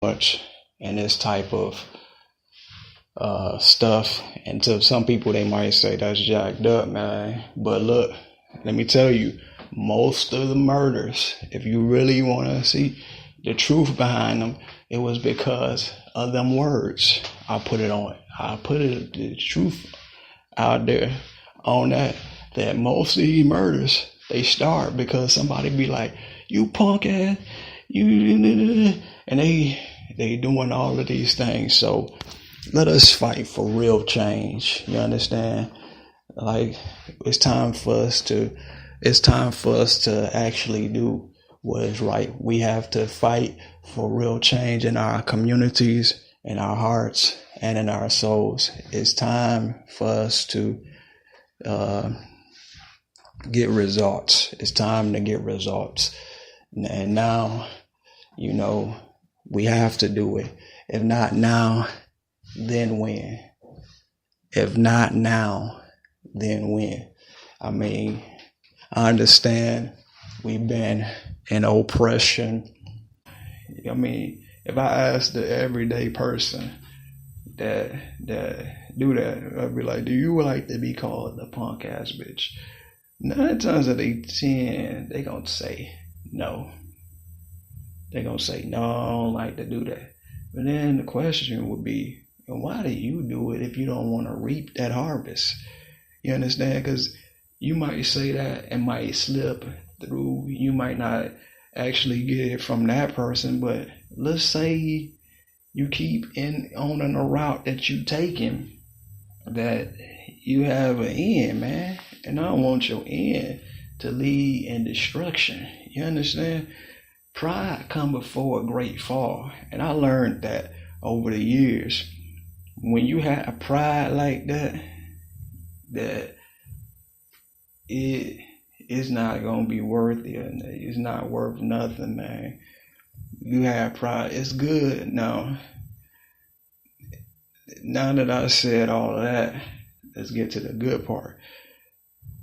much in this type of stuff. And to some people, they might say that's jacked up, man. But look, let me tell you, most of the murders, if you really want to see the truth behind them, it was because of them words. I put the truth out there on that most of these murders, they start because somebody be like, you punk ass, you, and they doing all of these things. So let us fight for real change. You understand? Like, it's time for us to actually do what is right. We have to fight for real change in our communities, in our hearts, and in our souls. It's time for us to get results. It's time to get results. And now, we have to do it. If not now, then when? If not now, then when? I mean, I understand we've been in oppression. I mean, if I ask the everyday person that do that, I'd be like, do you like to be called a punk ass bitch? 9 times out of 10, they gonna say no. They gonna say, no, I don't like to do that. But then the question would be, why do you do it if you don't want to reap that harvest? You understand? Because you might say that and might slip through. You might not actually get it from that person. But let's say you keep on a route that you taking, that you have an end, man. And I don't want your end to lead in destruction. You understand? Pride come before a great fall. And I learned that over the years. When you have a pride like that it is not gonna be worthy. It's not worth nothing, man. You have pride. It's good. Now that I said all of that, let's get to the good part.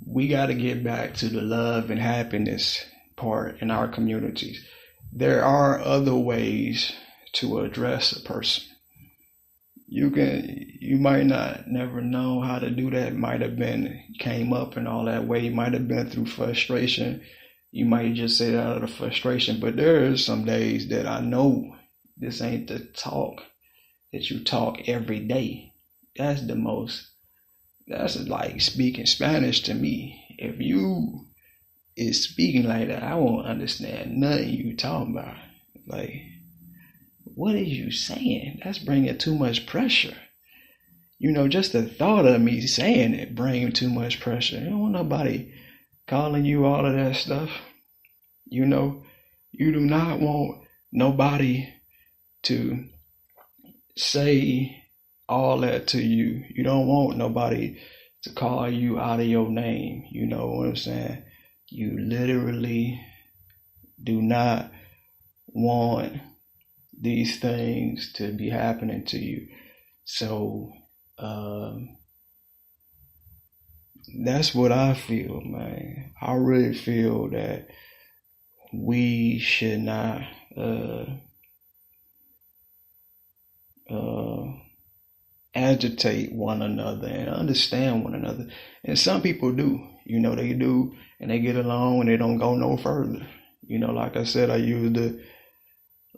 We got to get back to the love and happiness part in our communities. There are other ways to address a person. You might not never know how to do that. Might have been came up in all that way. Might have been through frustration. You might just say that out of the frustration. But there is some days that I know this ain't the talk that you talk every day. That's like speaking Spanish to me. If you is speaking like that, I won't understand nothing you talking about. Like, what is you saying? That's bringing too much pressure. Just the thought of me saying it bringing too much pressure. You don't want nobody calling you all of that stuff. You do not want nobody to say all that to you. You don't want nobody to call you out of your name. You know what I'm saying? You literally do not want these things to be happening to you. So that's what I feel, man. I really feel that we should not agitate one another and understand one another. And some people do, they do, and they get along and they don't go no further. Like I said, I used the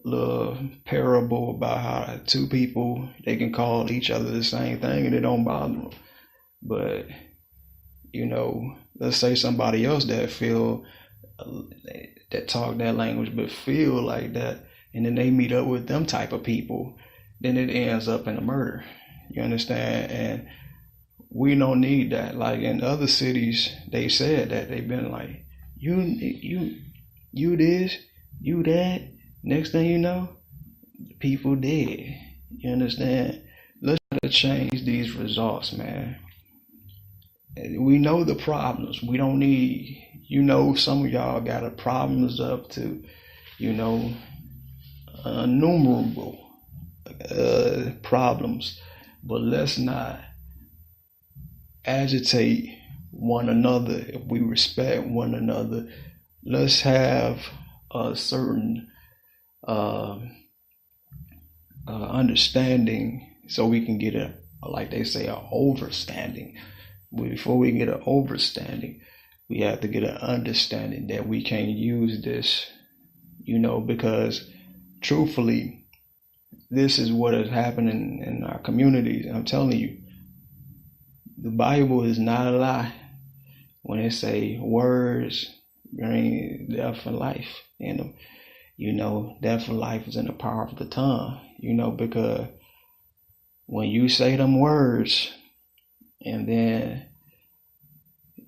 little parable about how two people, they can call each other the same thing and it don't bother them. But, let's say somebody else that talk that language but feel like that, and then they meet up with them type of people, then it ends up in a murder. You understand? And we don't need that. Like in other cities, they said that they've been like, you this, you that. Next thing you know, people dead. You understand? Let's try to change these results, man. We know the problems. We don't need, some of y'all got a problems up to, innumerable problems. But let's not agitate one another. If we respect one another, let's have a certain understanding so we can get like they say, an overstanding. Before we get an overstanding, we have to get an understanding that we can't use this, because truthfully, this is what is happening in our communities. And I'm telling you, the Bible is not a lie when it say words bring death and life in them. Death and life is in the power of the tongue, because when you say them words and then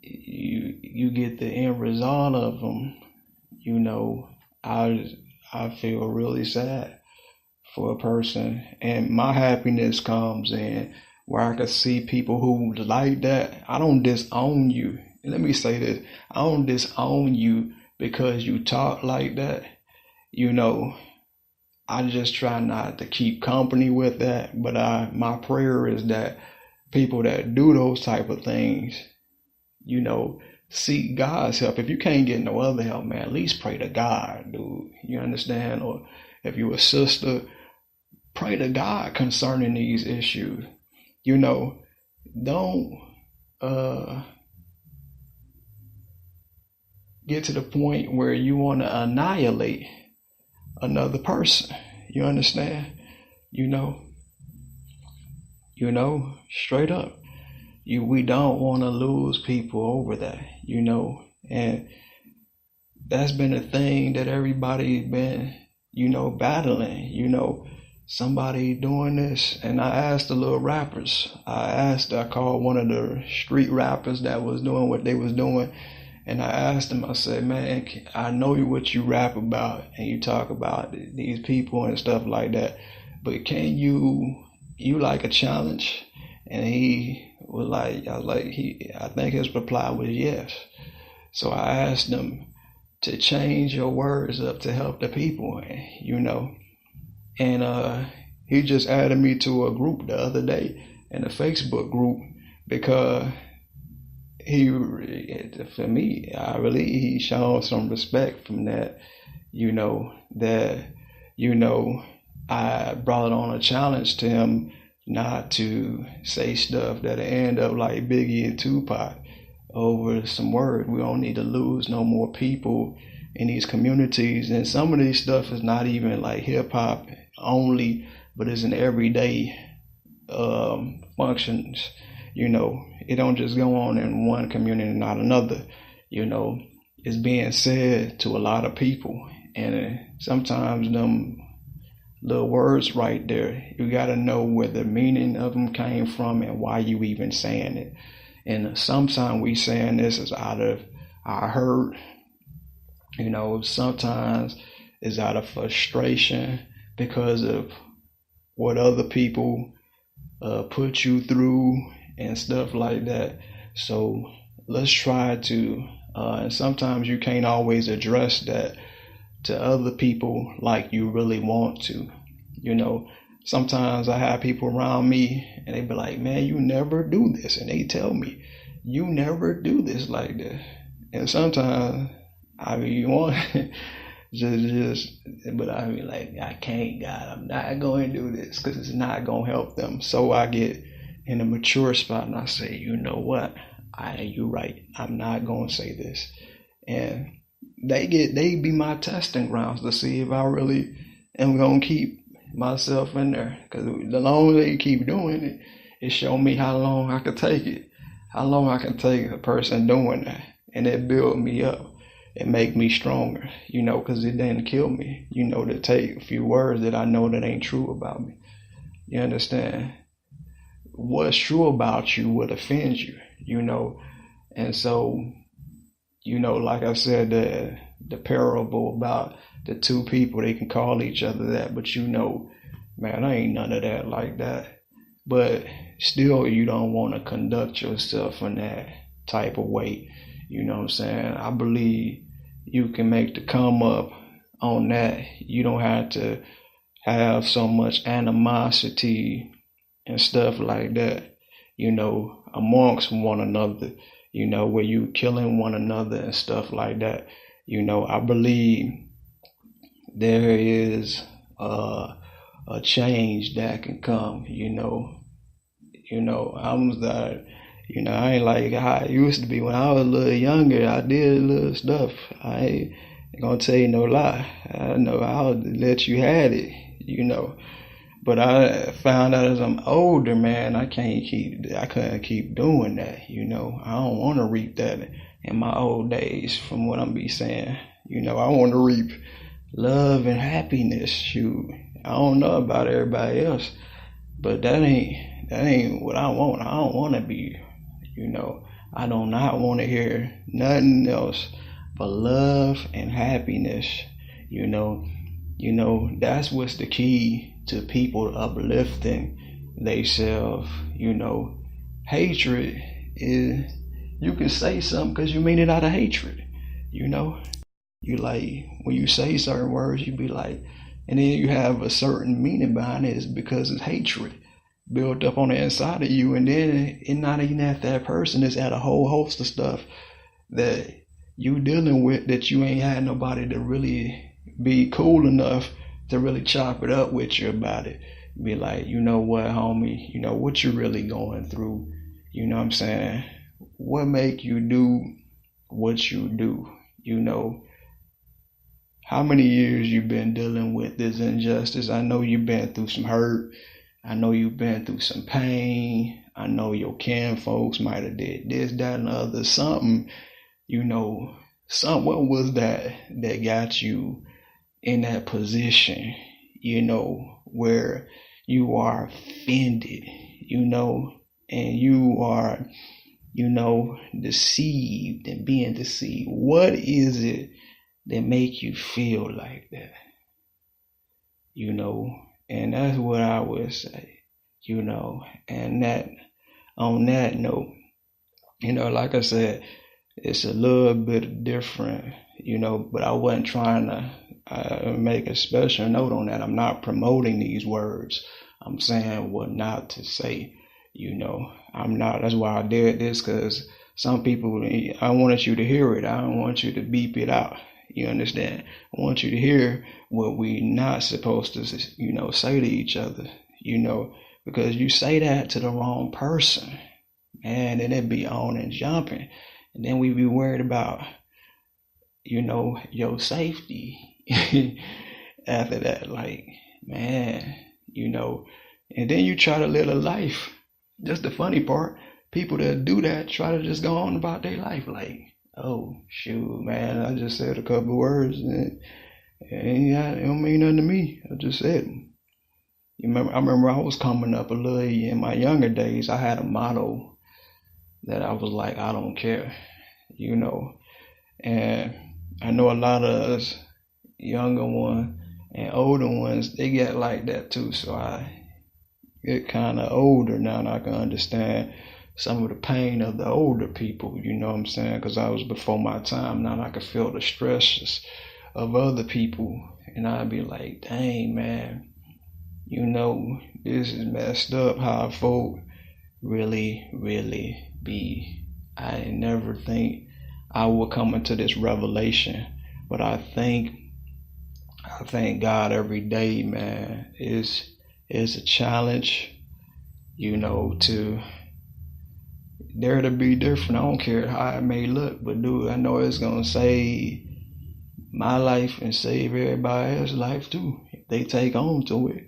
you get the end result of them, I feel really sad for a person. And my happiness comes in where I can see people who like that. I don't disown you. Let me say this. I don't disown you because you talk like that. I just try not to keep company with that. But my prayer is that people that do those type of things, seek God's help. If you can't get no other help, man, at least pray to God, dude. You understand? Or if you're a sister, pray to God concerning these issues. Don't get to the point where you want to annihilate another person. You understand? Straight up. We don't want to lose people over that, and that's been a thing that everybody's been, battling, somebody doing this. And I asked the little rappers, I called one of the street rappers that was doing what they was doing. And I asked him, I said, man, I know what you rap about and you talk about these people and stuff like that, but can you like a challenge? And he was like, I think his reply was yes. So I asked him to change your words up to help the people, and he just added me to a group the other day, in a Facebook group, because for me, he showed some respect from that, I brought on a challenge to him not to say stuff that'll end up like Biggie and Tupac over some word. We don't need to lose no more people in these communities. And some of these stuff is not even like hip hop only, but it's in everyday functions. It don't just go on in one community and not another. It's being said to a lot of people, and sometimes them little words right there, you got to know where the meaning of them came from and why you even saying it. And sometimes we saying this is out of our hurt, sometimes it's out of frustration because of what other people put you through and stuff like that. So let's try to, and sometimes you can't always address that to other people like you really want to. Sometimes I have people around me and they be like, man, you never do this. And they tell me, you never do this like this. And sometimes you want but I mean, like, I can't, God, I'm not going to do this because it's not going to help them. So I get in a mature spot and I say, you know what? You're right. I'm not going to say this. And they be my testing grounds to see if I really am going to keep myself in there. Because the longer they keep doing it, it show me how long I can take it. How long I can take a person doing that. And it build me up and make me stronger, because it didn't kill me, to take a few words that I know that ain't true about me. You understand? What's true about you would offend you, And so, like I said, the parable about the two people, they can call each other that, but man, I ain't none of that like that. But still, you don't want to conduct yourself in that type of way. You know what I'm saying? I believe you can make the come up on that. You don't have to have so much animosity and stuff like that, amongst one another, where you killing one another and stuff like that. I believe there is a a change that can come, I'm that, I ain't like how I used to be when I was a little younger. I did a little stuff. I ain't gonna tell you no lie. I know I'll let you have it, But I found out as I'm older, man, I couldn't keep doing that, I don't want to reap that in my old days from what I'm be saying. I want to reap love and happiness. Shoot, I don't know about everybody else, but that ain't what I want. I don't want to be, I do not want to hear nothing else but love and happiness. That's what's the key to people uplifting themselves. Hatred is, you can say something because you mean it out of hatred. You like, when you say certain words, you be like, and then you have a certain meaning behind it, is because it's hatred built up on the inside of you, and then it's not even at that person, it's at a whole host of stuff that you dealing with that you ain't had nobody to really be cool enough to really chop it up with you about it. Be like, you know what, homie, what you really going through. You know what I'm saying? What make you do what you do? How many years you been dealing with this injustice? I know you've been through some hurt. I know you've been through some pain. I know your kin folks might have did this, that, and the other. Something, what was that got you in that position, where you are offended, and you are, deceived and being deceived. What is it that make you feel like that? And that's what I would say, and that, on that note, like I said, it's a little bit different, but I wasn't trying to make a special note on that. I'm not promoting these words. I'm saying what not to say, I'm not, that's why I did this, because some people, I wanted you to hear it. I don't want you to beep it out. You understand? I want you to hear what we not supposed to, say to each other, because you say that to the wrong person, man, and it be on and jumping. And then we be worried about, your safety after that, like, man, and then you try to live a life. That's the funny part. People that do that try to just go on about their life, like, oh, shoot, man, I just said a couple of words and it don't mean nothing to me. I just said them. I remember I was coming up a little in my younger days. I had a motto that I was like, I don't care, and I know a lot of us younger ones and older ones, they get like that too. So I get kind of older now, and I can understand some of the pain of the older people, you know what I'm saying? Because I was before my time. Now I can feel the stresses of other people, and I'd be like, dang, man, this is messed up how folk really, really be. I never think I would come into this revelation, but I thank God every day, man. It's a challenge, to dare to be different. I don't care how it may look, but dude, I know it's gonna save my life and save everybody else's life too if they take on to it.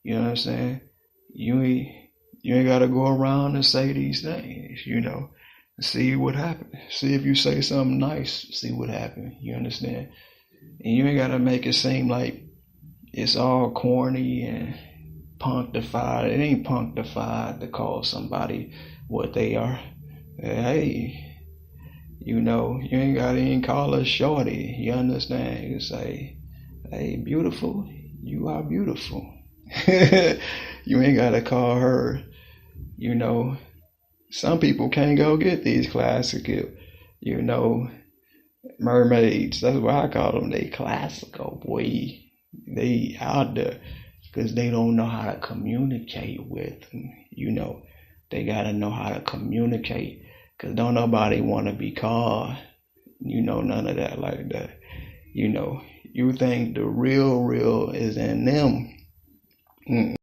You know what I'm saying? You ain't gotta go around and say these things, see what happens. See if you say something nice, see what happens. You understand? And you ain't gotta make it seem like it's all corny and punctified. It ain't punctified to call somebody what they are. Hey, you ain't gotta even call her shorty. You understand? You say, hey, beautiful, you are beautiful. You ain't gotta call her, some people can't go get these classical, mermaids. That's what I call them. They classical, boy. They out there because they don't know how to communicate with them. They gotta know how to communicate, because don't nobody want to be called, none of that like that. You think the real is in them. Mm.